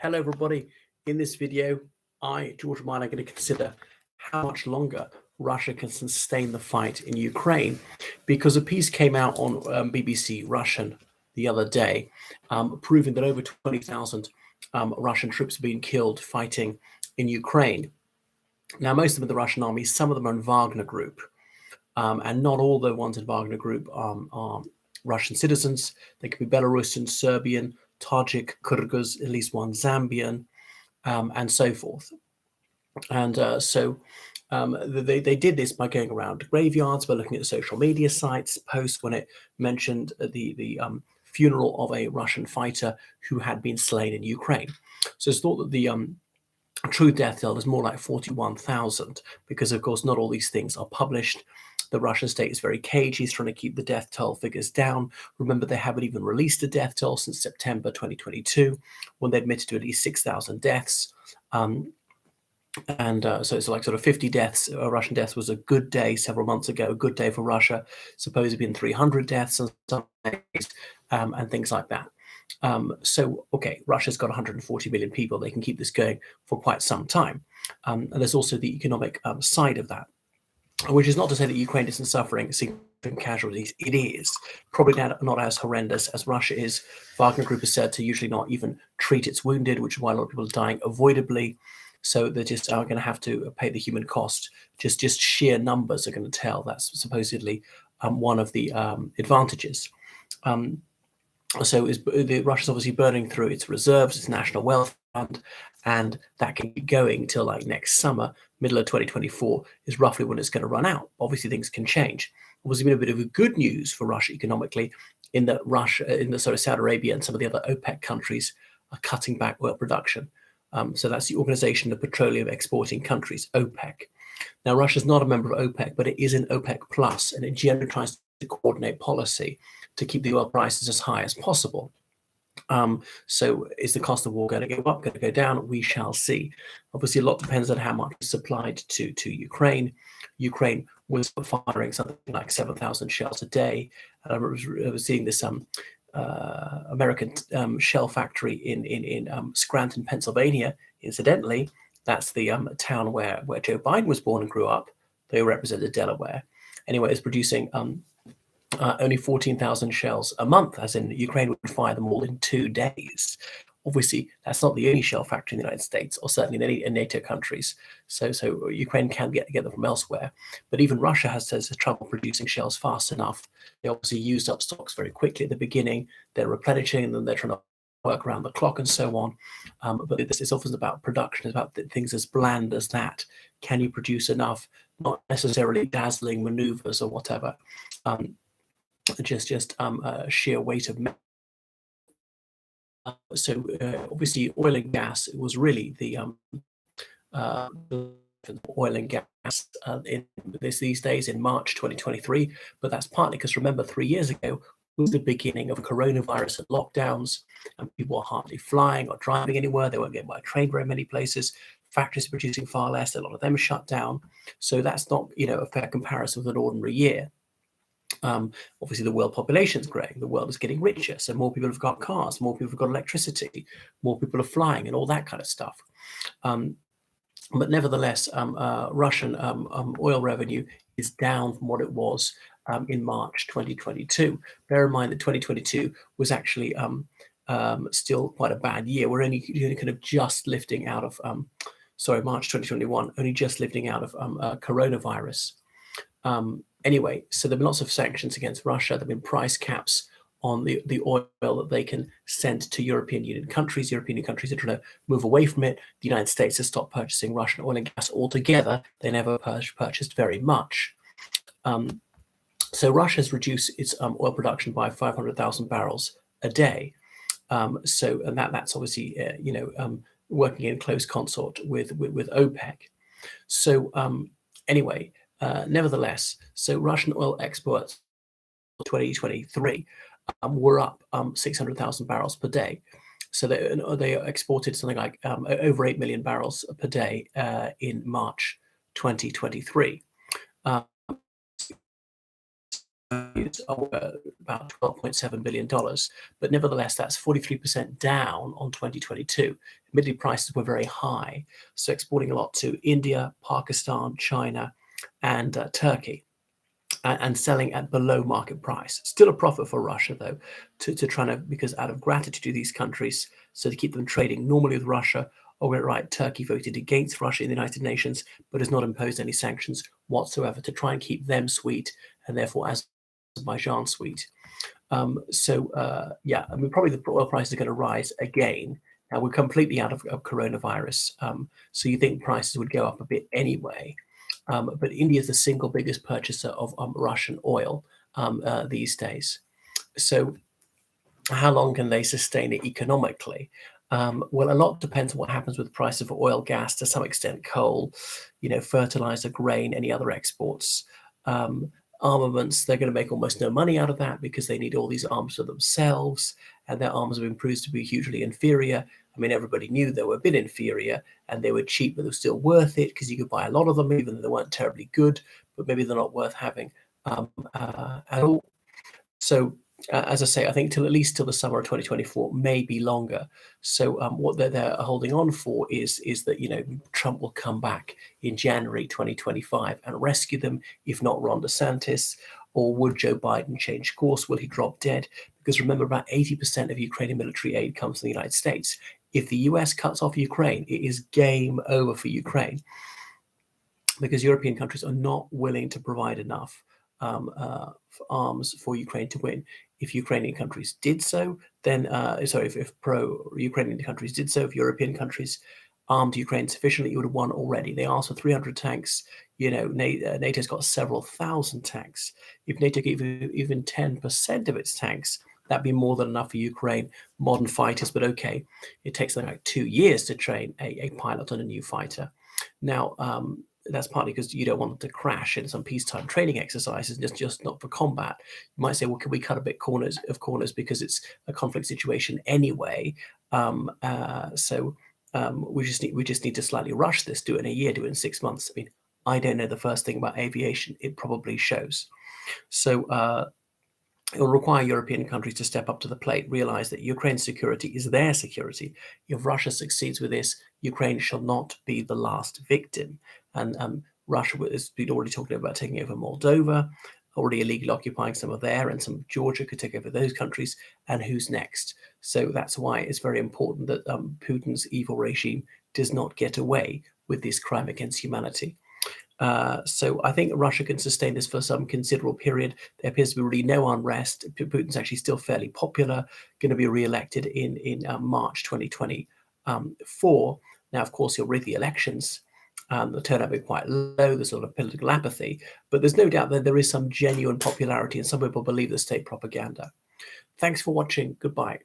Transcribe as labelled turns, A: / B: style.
A: Hello everybody. In this video, George Mine, are going to consider how much longer Russia can sustain the fight in Ukraine, because a piece came out on BBC Russian the other day, proving that over 20,000 Russian troops have been killed fighting in Ukraine. Now, most of them are the Russian army, some of them are in Wagner Group, and not all the ones in Wagner Group are Russian citizens. They could be Belarusian, Serbian, Tajik, Kyrgyz, at least one Zambian, and so forth. And they did this by going around graveyards, by looking at social media sites, posts when it mentioned the funeral of a Russian fighter who had been slain in Ukraine. So it's thought that the true death toll is more like 41,000, because of course not all these things are published. The Russian state is very cagey. It's trying to keep the death toll figures down. Remember, they haven't even released a death toll since September 2022, when they admitted to at least 6,000 deaths. So it's like sort of 50 deaths. Russian deaths was a good day several months ago, a good day for Russia. Supposedly been 300 deaths on some days, and things like that. Okay, Russia's got 140 million people. They can keep this going for quite some time. And there's also the economic side of that, which is not to say that Ukraine isn't suffering significant casualties. It is. Probably not as horrendous as Russia is. Wagner Group is said to usually not even treat its wounded, which is why a lot of people are dying avoidably. So they just are going to have to pay the human cost. Just sheer numbers are going to tell. That's supposedly one of the advantages. Russia's obviously burning through its reserves, its national wealth fund, and that can be going till like next summer. Middle of 2024 is roughly when it's going to run out. Obviously, things can change. Obviously, been a bit of a good news for Russia economically, in that Saudi Arabia and some of the other OPEC countries are cutting back oil production. So that's the Organization of Petroleum Exporting Countries, OPEC. Now, Russia's not a member of OPEC, but it is in OPEC Plus, and it generally tries to coordinate policy to keep the oil prices as high as possible. So is the cost of war going to go up, going to go down? We shall see. Obviously, a lot depends on how much is supplied to Ukraine. Ukraine was firing something like 7,000 shells a day. And I was seeing this American shell factory in Scranton, Pennsylvania. Incidentally, that's the town where Joe Biden was born and grew up. They represented Delaware. Anyway, it's producing only 14,000 shells a month, as in Ukraine would fire them all in 2 days. Obviously, that's not the only shell factory in the United States, or certainly in any NATO countries. So Ukraine can get them from elsewhere. But even Russia has trouble producing shells fast enough. They obviously used up stocks very quickly at the beginning. They're replenishing, and then they're trying to work around the clock and so on. But this is often about production. It's about things as bland as that. Can you produce enough? Not necessarily dazzling maneuvers or whatever. Just sheer weight of metal. Obviously, oil and gas was really the oil and gas in these days in March 2023. But that's partly because, remember, 3 years ago was the beginning of coronavirus and lockdowns, and people were hardly flying or driving anywhere. They weren't getting by train very many places. Factories are producing far less. A lot of them shut down. So that's not a fair comparison with an ordinary year. Obviously, the world population is growing. The world is getting richer, so more people have got cars, more people have got electricity, more people are flying, and all that kind of stuff. But nevertheless, Russian oil revenue is down from what it was in March 2022. Bear in mind that 2022 was actually still quite a bad year. We're only kind of just lifting out of March 2021, only just lifting out of coronavirus. Anyway, so there have been lots of sanctions against Russia. There have been price caps on the oil that they can send to European Union countries. European Union countries are trying to move away from it. The United States has stopped purchasing Russian oil and gas altogether. They never purchased very much. So Russia has reduced its oil production by 500,000 barrels a day. And that's obviously working in close consort with OPEC. So anyway. Nevertheless, so Russian oil exports in 2023 were up 600,000 barrels per day. So they exported something like over 8 million barrels per day in March 2023. coins are about $12.7 billion, but nevertheless, that's 43% down on 2022. Admittedly, prices were very high, so exporting a lot to India, Pakistan, China, and Turkey, and selling at below market price. Still a profit for Russia, though, to try to, because out of gratitude to these countries, so to keep them trading normally with Russia. Oh, we're right, Turkey voted against Russia in the United Nations, but has not imposed any sanctions whatsoever to try and keep them sweet, and therefore Azerbaijan sweet. Yeah, I mean, probably the oil prices are going to rise again. Now we're completely out of coronavirus, so you think prices would go up a bit anyway. But India is the single biggest purchaser of Russian oil these days. So how long can they sustain it economically? Well, a lot depends on what happens with the price of oil, gas, to some extent coal, fertilizer, grain, any other exports. Armaments, they're going to make almost no money out of that because they need all these arms for themselves, and their arms have been proved to be hugely inferior. I mean, everybody knew they were a bit inferior, and they were cheap, but they were still worth it because you could buy a lot of them, even though they weren't terribly good, but maybe they're not worth having at all. So, as I say, I think at least till the summer of 2024, maybe longer. So what they're holding on for is that Trump will come back in January 2025 and rescue them. If not Ron DeSantis, or would Joe Biden change course? Will he drop dead? Because remember, about 80% of Ukrainian military aid comes from the United States. If the US cuts off Ukraine, it is game over for Ukraine, because European countries are not willing to provide enough arms for Ukraine to win. If Ukrainian countries did so, then if pro-Ukrainian countries did so, if European countries armed Ukraine sufficiently, it would have won already. They asked for 300 tanks. NATO's got several thousand tanks. If NATO gave even 10% of its tanks, that'd be more than enough for Ukraine. Modern fighters, but okay, it takes them like 2 years to train a pilot on a new fighter. Now, that's partly because you don't want them to crash in some peacetime training exercises, just not for combat. You might say, well, can we cut a bit corners because it's a conflict situation anyway? We just need to slightly rush this, do it in a year, do it in 6 months. I mean, I don't know the first thing about aviation. It probably shows. So it will require European countries to step up to the plate, realize that Ukraine's security is their security. If Russia succeeds with this, Ukraine shall not be the last victim. And Russia has been already talking about taking over Moldova, already illegally occupying some of there, and some of Georgia could take over those countries. And who's next? So that's why it's very important that Putin's evil regime does not get away with this crime against humanity. So I think Russia can sustain this for some considerable period. There appears to be really no unrest. Putin's actually still fairly popular, going to be re-elected in March 2024. Now, of course, he'll rig the elections. The turnout will be quite low. There's a lot of political apathy, but there's no doubt that there is some genuine popularity, and some people believe the state propaganda. Thanks for watching. Goodbye.